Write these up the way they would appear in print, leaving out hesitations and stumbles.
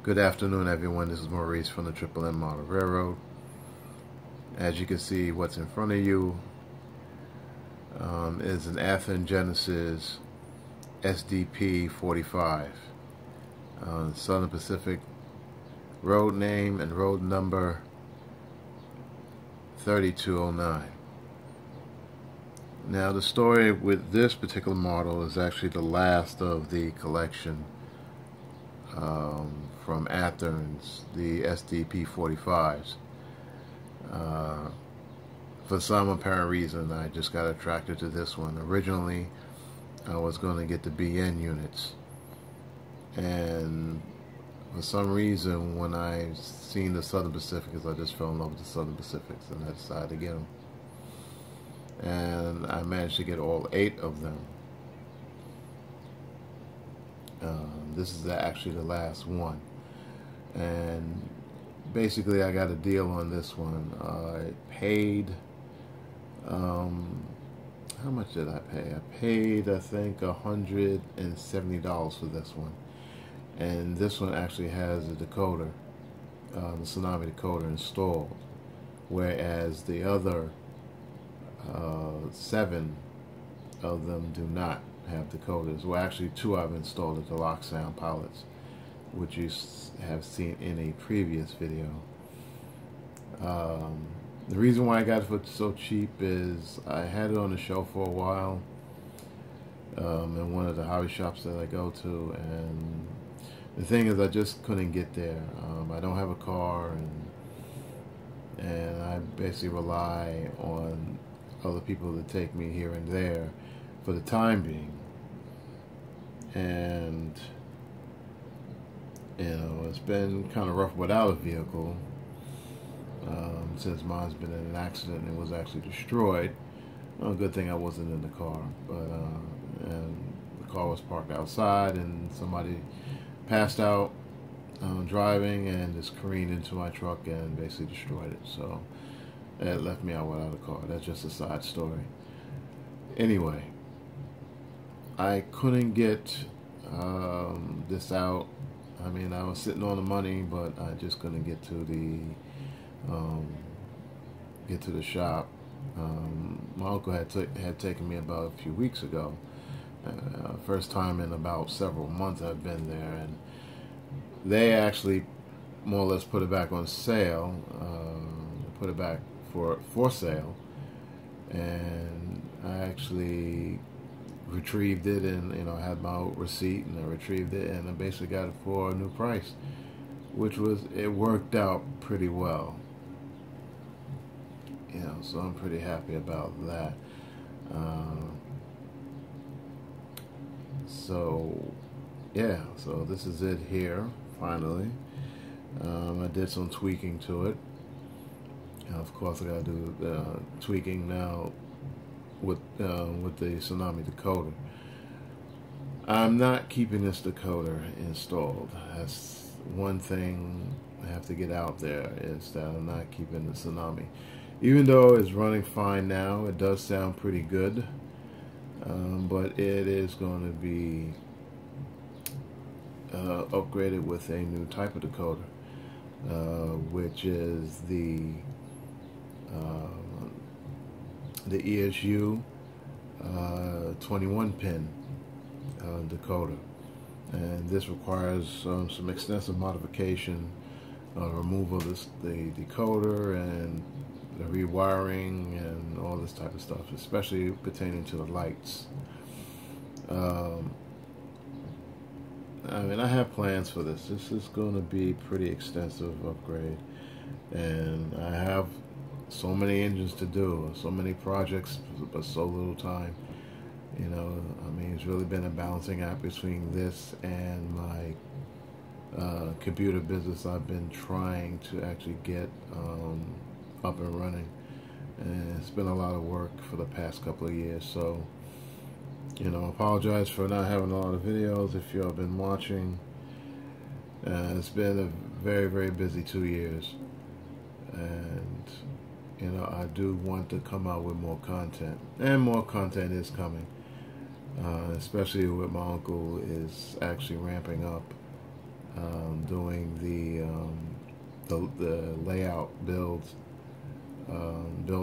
Good afternoon, everyone. This is Maurice from the Triple M Model Railroad. As you can see, what's in front of you is an Athearn Genesis SDP45. Southern Pacific road name and road number 3209. Now, the story with this particular model is actually the last of the collection from Athearn's, the SDP45s. For some apparent reason, I just got attracted to this one. Originally, I was going to get the BN units, and for some reason, when I seen the Southern Pacifics, I just fell in love with the Southern Pacifics, and I decided to get them. And I managed to get all 8 of them. This is actually the last one, and basically I got a deal on this one. I paid, how much did I pay? I paid, I think, $170 for this one, and this one actually has a decoder, the Tsunami decoder installed, whereas the other 7 of them do not have decoders. Well, actually 2 I've installed at the Lock Sound Pilots, which you have seen in a previous video. The reason why I got it for so cheap is I had it on the shelf for a while in one of the hobby shops that I go to, and the thing is I just couldn't get there. I don't have a car, and I basically rely on other people to take me here and there for the time being. And you know, it's been kind of rough without a vehicle, since mine's been in an accident and it was actually destroyed. Well, good thing I wasn't in the car, but and the car was parked outside, and somebody passed out driving and just careened into my truck and basically destroyed it. So it left me out without a car. That's just a side story. Anyway, I couldn't get this out. I mean, I was sitting on the money, but I just couldn't get to the shop. My uncle had taken me about a few weeks ago. First time in about several months I've been there, and they actually more or less put it back on sale. Put it back for sale, and I actually retrieved it, and I had my old receipt, and I retrieved it, and I basically got it for a new price, which was, it worked out pretty well. So I'm pretty happy about that. So yeah, so this is it here finally. I did some tweaking to it. Of course, I gotta do tweaking now with the Tsunami decoder. I'm not keeping this decoder installed. That's one thing I have to get out there, is that I'm not keeping the Tsunami. Even though it's running fine now, it does sound pretty good, but it is going to be upgraded with a new type of decoder, which is the ESU 21 pin decoder, and this requires some extensive modification, removal of the decoder and the rewiring and all this type of stuff, especially pertaining to the lights. I mean, I have plans for this. This is going to be pretty extensive upgrade, and I have so many engines to do, so many projects, but so little time. I mean, it's really been a balancing act between this and my computer business I've been trying to actually get up and running, and it's been a lot of work for the past couple of years. So I apologize for not having a lot of videos if you have been watching. It's been a very, very busy 2 years, and I do want to come out with more content, and more content is coming. especially with my uncle is actually ramping up doing the layout build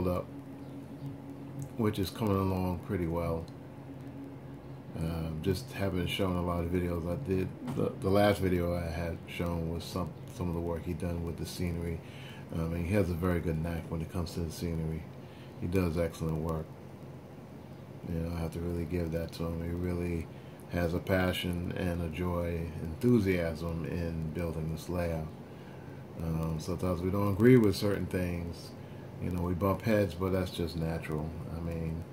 up, which is coming along pretty well. Just haven't shown a lot of videos. I did the last video I had shown was some of the work he done with the scenery. And he has a very good knack when it comes to the scenery. He does excellent work. You know, I have to really give that to him. He really has a passion and a joy, enthusiasm in building this layout. Sometimes we don't agree with certain things. You know, we bump heads, but that's just natural. I mean,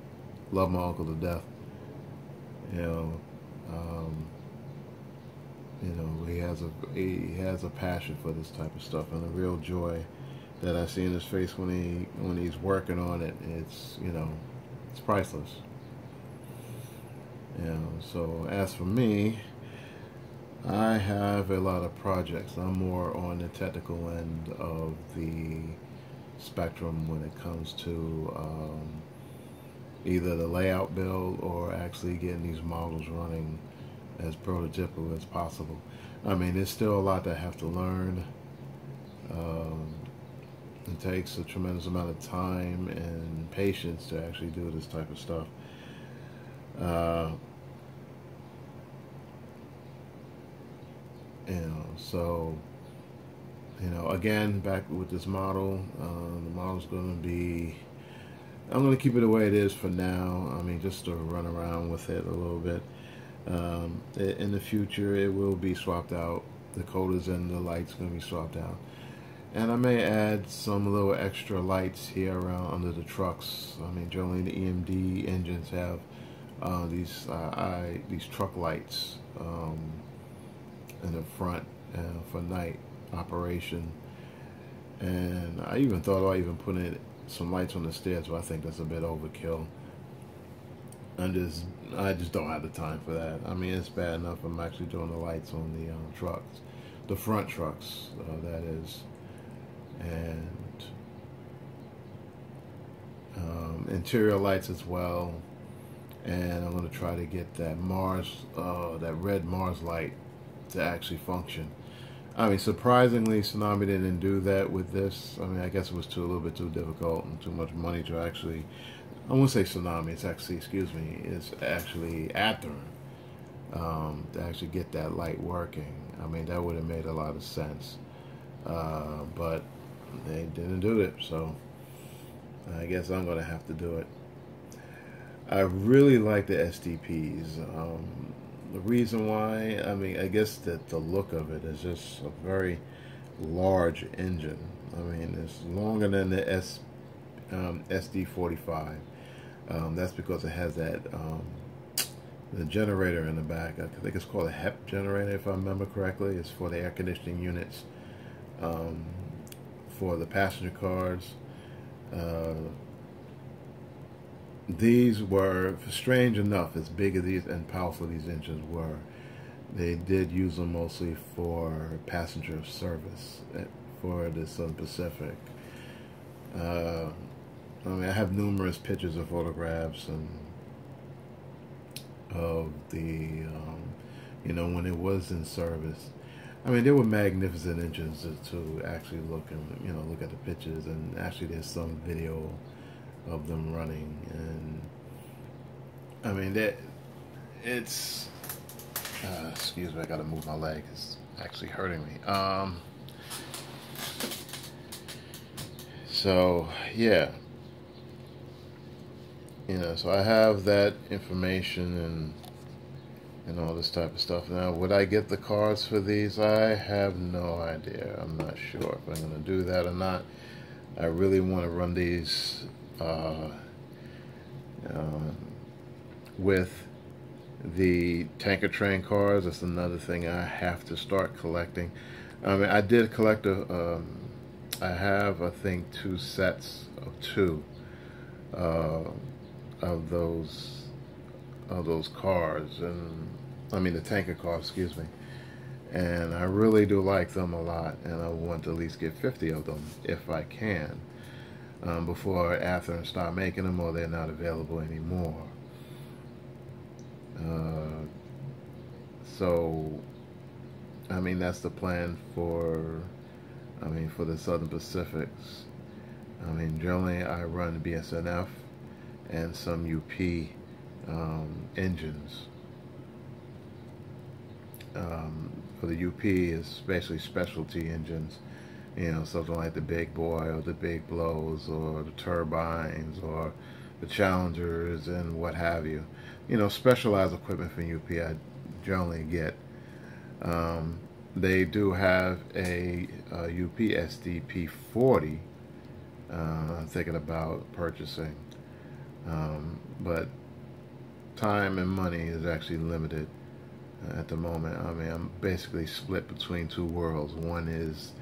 love my uncle to death. You know, he has a passion for this type of stuff, and a real joy that I see in his face when he's working on it. It's, you know, it's priceless. You know, so as for me, I have a lot of projects. I'm more on the technical end of the spectrum when it comes to either the layout build or actually getting these models running as prototypical as possible. I mean, there's still a lot that I have to learn. It takes a tremendous amount of time and patience to actually do this type of stuff. You know, so, you know, again, back with this model, the model's going to be, I'm going to keep it the way it is for now. I mean, just to run around with it a little bit. In the future, it will be swapped out. The decoders and the lights going to be swapped out. And I may add some little extra lights here around under the trucks. I mean, generally the EMD engines have these truck lights in the front for night operation. And I even thought about even putting some lights on the stairs, but I think that's a bit overkill. I just don't have the time for that. I mean, it's bad enough I'm actually doing the lights on the trucks, the front trucks, that is, and interior lights as well. And I'm going to try to get that that red Mars light to actually function. I mean, surprisingly, Tsunami didn't do that with this. I mean, I guess it was a little bit too difficult and too much money to actually, I won't say Tsunami, it's actually, excuse me, it's actually Athearn, to actually get that light working. I mean, that would have made a lot of sense. But they didn't do it, so I guess I'm going to have to do it. I really like the STPs. The reason why, I mean, I guess that the look of it is just a very large engine. I mean, it's longer than the SD45. That's because it has that the generator in the back. I think it's called a HEP generator, if I remember correctly. It's for the air conditioning units for the passenger cars. These were, strange enough, as big as these and powerful these engines were, they did use them mostly for passenger service for the Southern Pacific. I mean, I have numerous pictures or photographs and of the, you know, when it was in service. I mean, they were magnificent engines to actually look and, you know, look at the pictures, and actually there's some video of them running, and I mean that it's excuse me, I gotta move my leg, it's actually hurting me. So yeah, you know, so I have that information and all this type of stuff. Now, would I get the cards for these? I have no idea. I'm not sure if I'm going to do that or not. I really want to run these with the tanker train cars. That's another thing I have to start collecting. I mean, I did collect I have, I think, 2 sets of 2 of those cars, and I mean the tanker cars, excuse me. And I really do like them a lot, and I want to at least get 50 of them if I can, before Athearn start making them, or they're not available anymore. So I mean, that's the plan for, I mean, for the Southern Pacifics. I mean, generally I run BSNF and some UP engines. For the UP is basically specialty engines, you know, something like the Big Boy or the Big Blows or the turbines or the Challengers and what have you. You know, specialized equipment from UP I generally get. They do have a UP SDP40 I'm thinking about purchasing, but time and money is actually limited at the moment. I mean, I'm basically split between two worlds. One is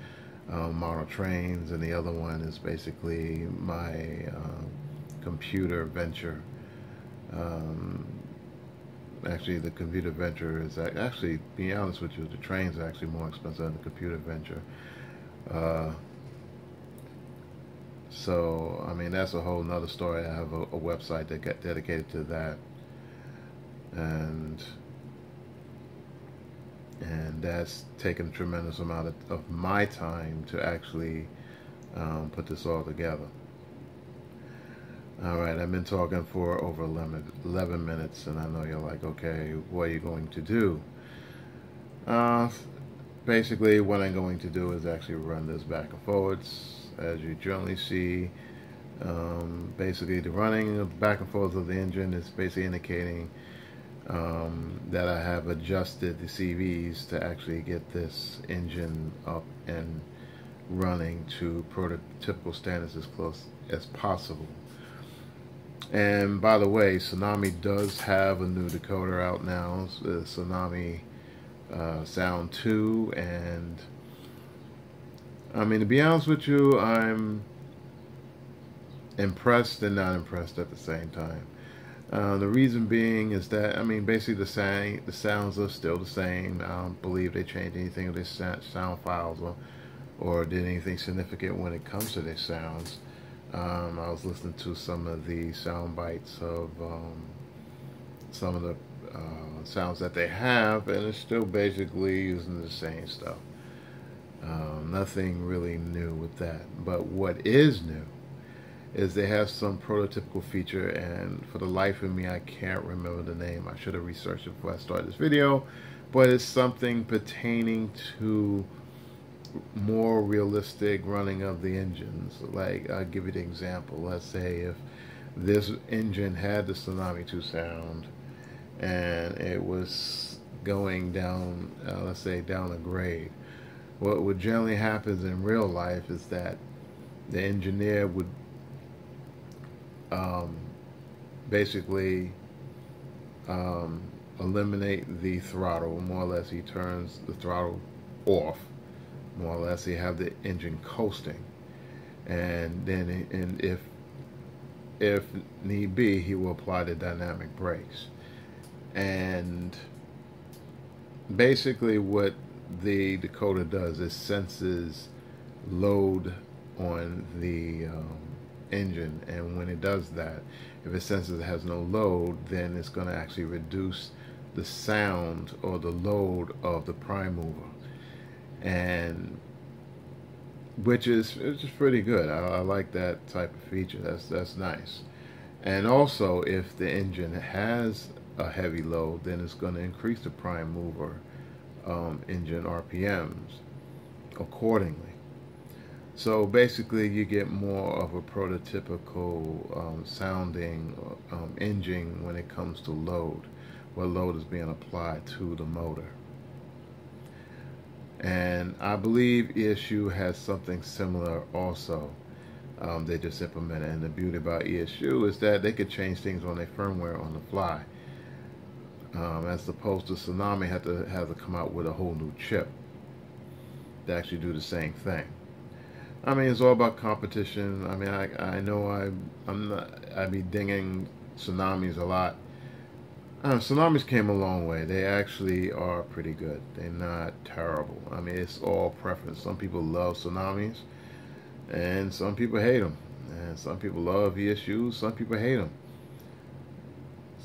model trains, and the other one is basically my computer venture. Actually, the computer venture is actually, to be honest with you, the trains are actually more expensive than the computer venture. So, I mean, that's a whole nother story. I have a website that got dedicated to that, and that's taken a tremendous amount of my time to actually put this all together. All right, I've been talking for over 11 minutes, and I know you're like, okay, what are you going to do? Basically, what I'm going to do is actually run this back and forwards. As you generally see, basically the running back and forth of the engine is basically indicating that I have adjusted the CVs to actually get this engine up and running to prototypical standards as close as possible. And by the way, Tsunami does have a new decoder out now, the Tsunami Sound 2, and I mean, to be honest with you, I'm impressed and not impressed at the same time. The reason being is that, I mean, basically the sounds are still the same. I don't believe they changed anything with their sound files or did anything significant when it comes to their sounds. I was listening to some of the sound bites of some of the sounds that they have, and it's still basically using the same stuff. Nothing really new with that. But what is new is they have some prototypical feature, and for the life of me I can't remember the name. I should have researched it before I started this video, but it's something pertaining to more realistic running of the engines. Like, I'll give you the example. Let's say if this engine had the Tsunami 2 sound and it was going down, let's say down a grade, what generally happens in real life is that the engineer would basically eliminate the throttle. More or less, he turns the throttle off. More or less, he have the engine coasting, and then if need be, he will apply the dynamic brakes. And basically, what the decoder does is senses load on the engine, and when it does that, if it senses it has no load, then it's going to actually reduce the sound or the load of the prime mover, and which is pretty good. I like that type of feature. That's nice. And also, if the engine has a heavy load, then it's going to increase the prime mover engine RPMs accordingly. So basically, you get more of a prototypical sounding engine when it comes to load, what load is being applied to the motor. And I believe ESU has something similar also. They just implemented, and the beauty about ESU is that they could change things on their firmware on the fly, as opposed to Tsunami had to come out with a whole new chip to actually do the same thing. I mean, it's all about competition. I mean, I know I be dinging Tsunamis a lot. Tsunamis came a long way. They actually are pretty good. They're not terrible. I mean, it's all preference. Some people love Tsunamis, and some people hate them. And some people love ESUs. Some people hate them.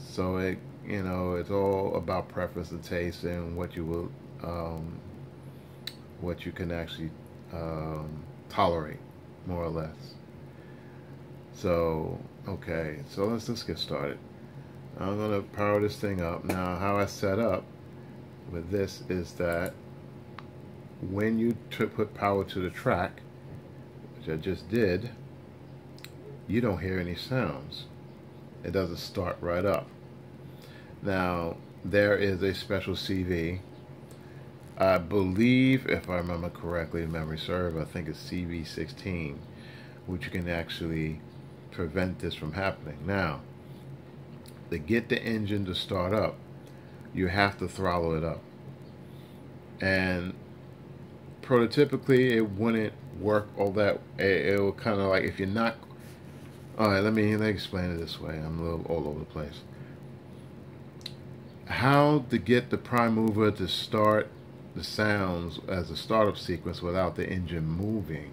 So you know, it's all about preference and taste and what you will what you can actually tolerate, more or less. So, okay, so let's get started. I'm going to power this thing up. Now, how I set up with this is that when you put power to the track, which I just did, you don't hear any sounds. It doesn't start right up. Now, there is a special CV. I believe, if I remember correctly, memory serve, I think it's CV16, which you can actually prevent this from happening. Now, to get the engine to start up, you have to throttle it up. And prototypically, it wouldn't work all that. It will kind of like, if you're not. All right, let me explain it this way. I'm a little all over the place. How to get the prime mover to start the sounds as a startup sequence without the engine moving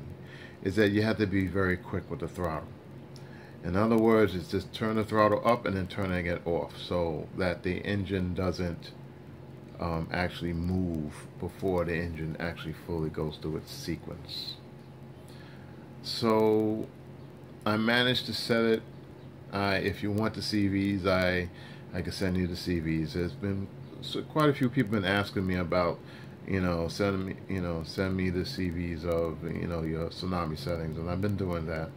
is that you have to be very quick with the throttle. In other words, it's just turn the throttle up and then turning it off so that the engine doesn't actually move before the engine actually fully goes through its sequence. So I managed to set it. If you want the CVs, I can send you the CVs. There's been quite a few people been asking me about, send me the CVs of, your Tsunami settings, and I've been doing that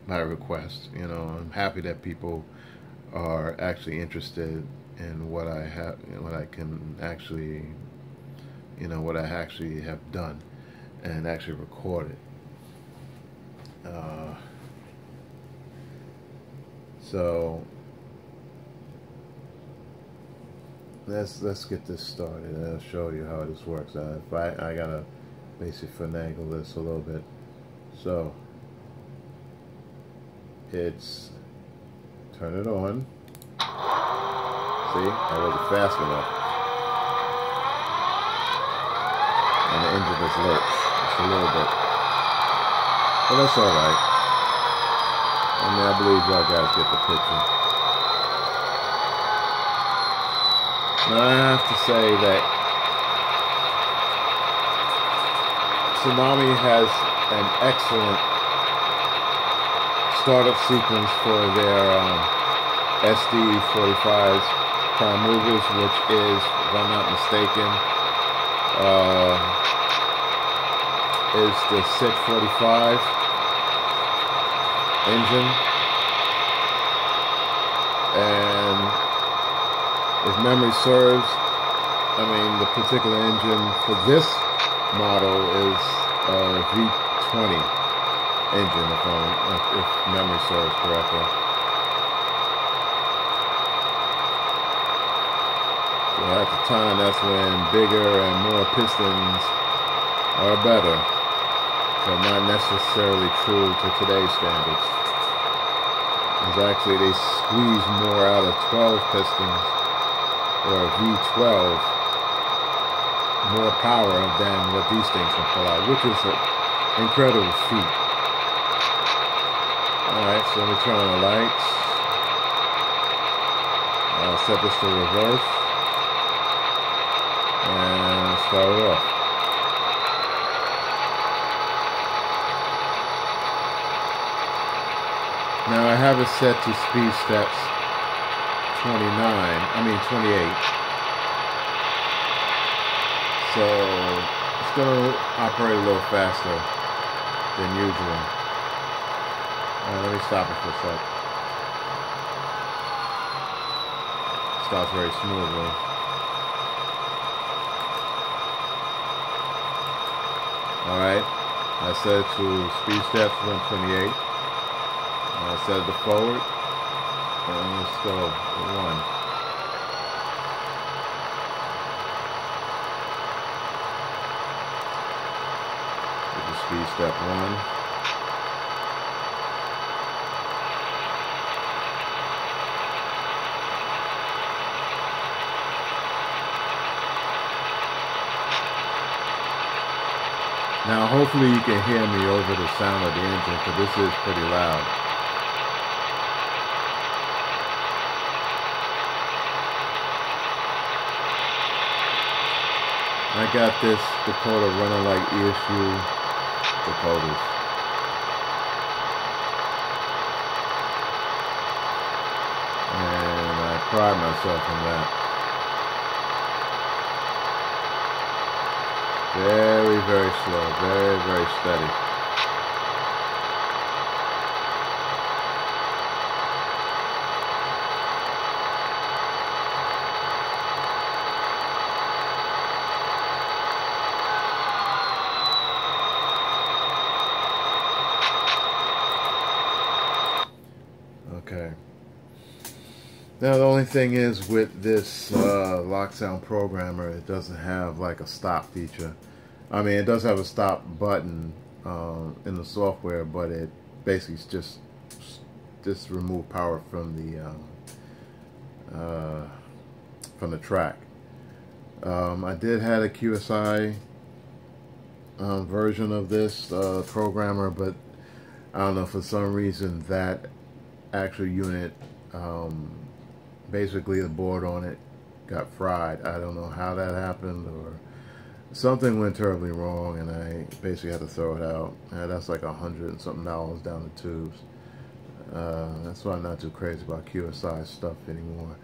by request. I'm happy that people are actually interested in what I have, what I can actually, what I actually have done and actually recorded. So let's get this started, and I'll show you how this works. I gotta basically finagle this a little bit. So it's turn it on. See, I wasn't fast enough, and the engine is lit just a little bit, but that's all right. I mean, I believe y'all guys get the picture. Now I have to say that Tsunami has an excellent startup sequence for their SD45 prime movers, which is, if I'm not mistaken, is the 645 engine, and if memory serves, I mean, the particular engine for this model is a V20 engine, if memory serves correctly. So at the time, that's when bigger and more pistons are better. So not necessarily true to today's standards. Because actually they squeeze more out of 12 pistons, or V12, more power than what these things can pull out, which is an incredible feat. Alright, so let me turn on the lights. I'll set this to reverse. And start it off. Now I have it set to speed steps 28. So it's going to operate a little faster than usual. Let me stop it for a sec. Starts very smoothly. Alright, I set it to speed steps 128. I set it to forward, and let's go 1. This is speed step 1. Now hopefully you can hear me over the sound of the engine, because this is pretty loud. I got this decoder running like ESU decoders. And I pride myself in that. Very, very slow, very, very steady. Okay. Now the only thing is with this lock sound programmer, it doesn't have like a stop feature. I mean, it does have a stop button in the software, but it basically just remove power from the track. I did have a QSI version of this programmer, but I don't know, for some reason that actual unit, basically the board on it got fried. I don't know how that happened, or something went terribly wrong, and I basically had to throw it out. That's like $100 and something down the tubes. That's why I'm not too crazy about QSI stuff anymore.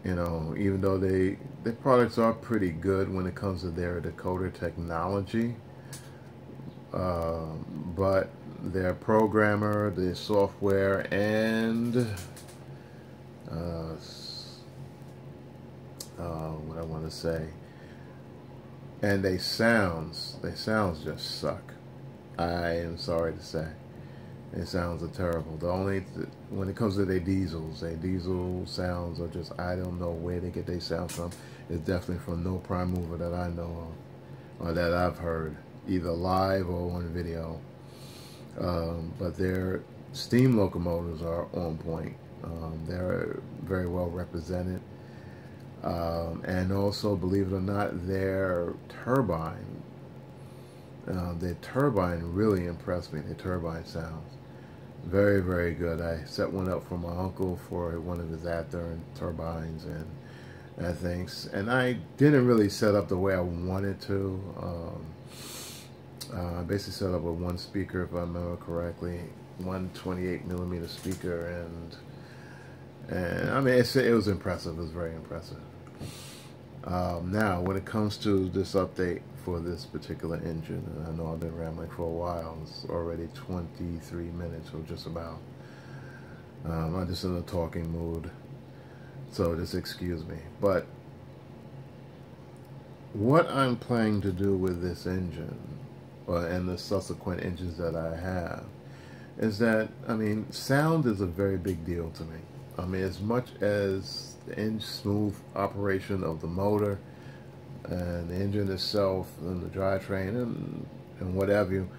You know, even though their products are pretty good when it comes to their decoder technology, but their programmer, their software, and what I want to say, and they sounds just suck. I am sorry to say, their sounds are terrible. When it comes to their diesel sounds are just, I don't know where they get their sounds from. It's definitely from no prime mover that I know of, or that I've heard, either live or on video. But their steam locomotives are on point. They're very well represented. And also, believe it or not, their turbine really impressed me. Their turbine sounds very, very good. I set one up for my uncle for one of his Athearn turbines and things. And I didn't really set up the way I wanted to. I basically set up with one speaker, if I remember correctly, one 28mm speaker, and I mean, it was impressive. It was very impressive. Now, when it comes to this update for this particular engine, and I know I've been rambling for a while, it's already 23 minutes, or just about. I'm just in a talking mood, so just excuse me. But what I'm planning to do with this engine, and the subsequent engines that I have, is that, I mean, sound is a very big deal to me. I mean, as much as the smooth operation of the motor and the engine itself and the drivetrain and what have you,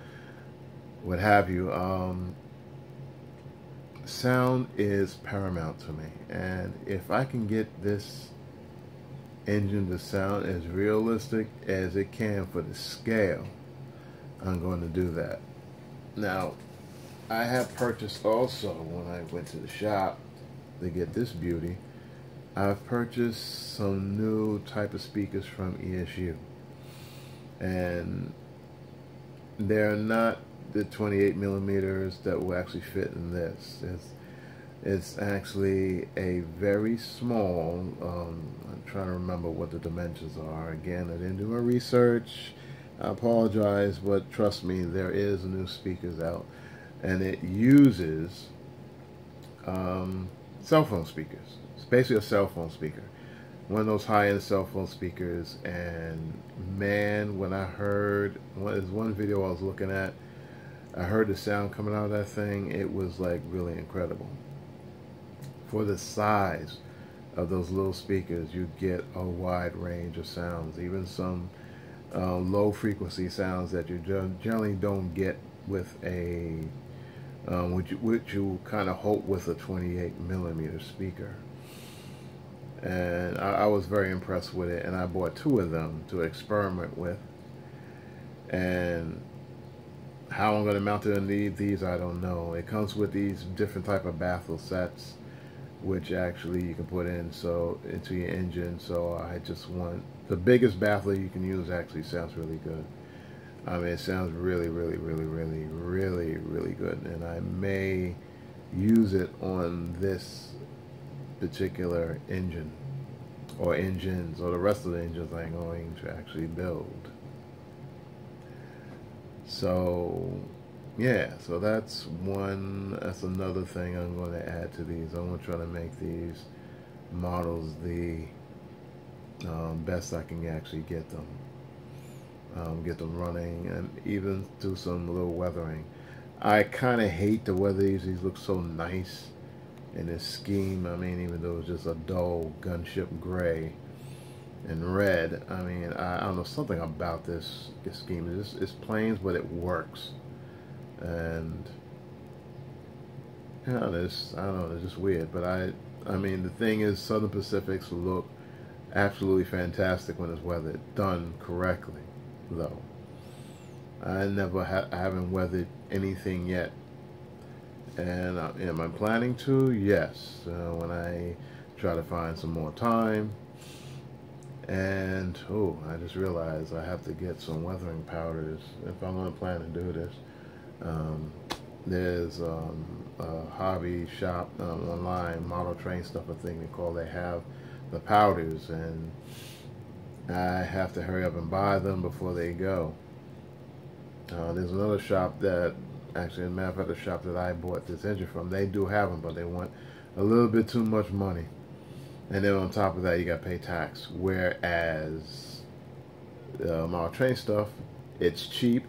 sound is paramount to me. And if I can get this engine to sound as realistic as it can for the scale, I'm going to do that. Now, I have purchased also, when I went to the shop to get this beauty, I've purchased some new type of speakers from ESU, and they're not the 28mm that will actually fit in this. It's actually a very small, I'm trying to remember what the dimensions are. Again, I didn't do my research. I apologize, but trust me, there is new speakers out, and it uses cell phone speakers. It's basically a cell phone speaker, one of those high-end cell phone speakers. And man, when I heard one video I was looking at, I heard the sound coming out of that thing. It was like really incredible. For the size of those little speakers, you get a wide range of sounds, even some low frequency sounds that you generally don't get with a which you kind of hope with a 28mm speaker. And I was very impressed with it, and I bought 2 of them to experiment with. And how I'm going to mount it on these, I don't know. It comes with these different type of baffle sets, which actually you can put in into your engine. So I just want the biggest baffler you can use. Actually sounds really good. I mean, it sounds really, really, really, really, really, really good, and I may use it on this particular engine or engines or the rest of the engines I'm going to actually build. So yeah, so that's another thing I'm going to add to these. I'm going to try to make these models the best I can actually get them. Get them running and even do some little weathering. I kind of hate the weather. These look so nice in this scheme. I mean, even though it's just a dull gunship gray and red, I mean, I don't know, something about this scheme. It's planes, but it works. And you know, I don't know, it's just weird. But I mean, the thing is, Southern Pacifics look absolutely fantastic when it's weathered, done correctly. Though I haven't weathered anything yet, and am I planning to? Yes, when I try to find some more time. And oh, I just realized I have to get some weathering powders if I'm going to plan to do this. There's a hobby shop online, model train stuff, I think they have the powders, and I have to hurry up and buy them before they go. There's another shop that, actually, as a matter of fact, the shop that I bought this engine from, they do have them, but they want a little bit too much money. And then on top of that, you got to pay tax. Whereas model train stuff, it's cheaper,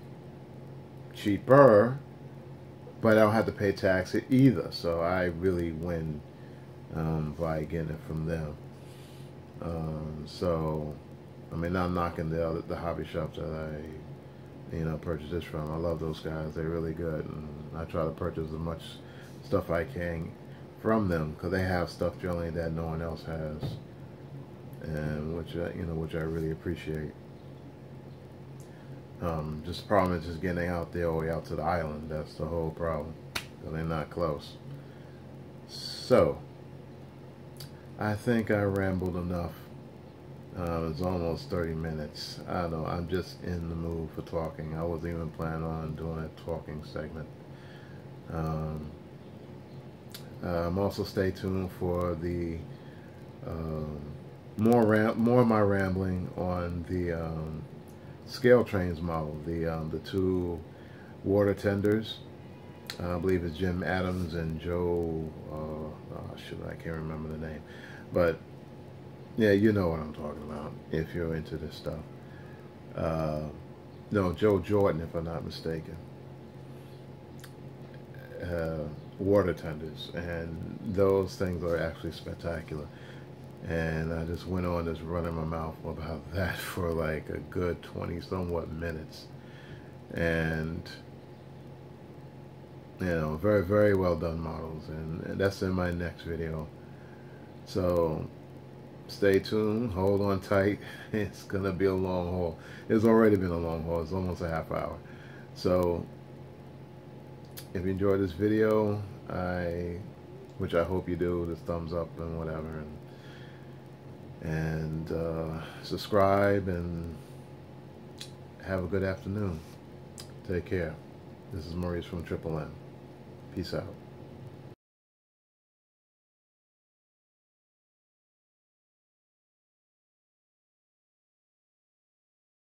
but I don't have to pay tax either. So I really win by getting it from them. So I mean, I'm knocking the hobby shops that I purchase this from. I love those guys. They're really good, and I try to purchase as much stuff I can from them because they have stuff generally that no one else has, and which I really appreciate. Just the problem is just getting out there, all the way out to the island. That's the whole problem, because they're not close. So I think I rambled enough. It's almost 30 minutes. I don't know, I'm just in the mood for talking. I wasn't even planning on doing a talking segment. Also stay tuned for the more of my rambling on the scale trains model, the two water tenders. I believe it's Jim Adams and Joe, I can't remember the name, but yeah, you know what I'm talking about if you're into this stuff. No, Joe Jordan, if I'm not mistaken. Water tenders, and those things are actually spectacular. And I just went on just running my mouth about that for like a good 20 somewhat minutes. And very, very well done models, and that's in my next video. So stay tuned, hold on tight. It's gonna be a long haul. It's already been a long haul. It's almost a half hour. So if you enjoyed this video, which I hope you do, just thumbs up and whatever, and subscribe, and have a good afternoon. Take care. This is Maurice from Triple M. Peace out.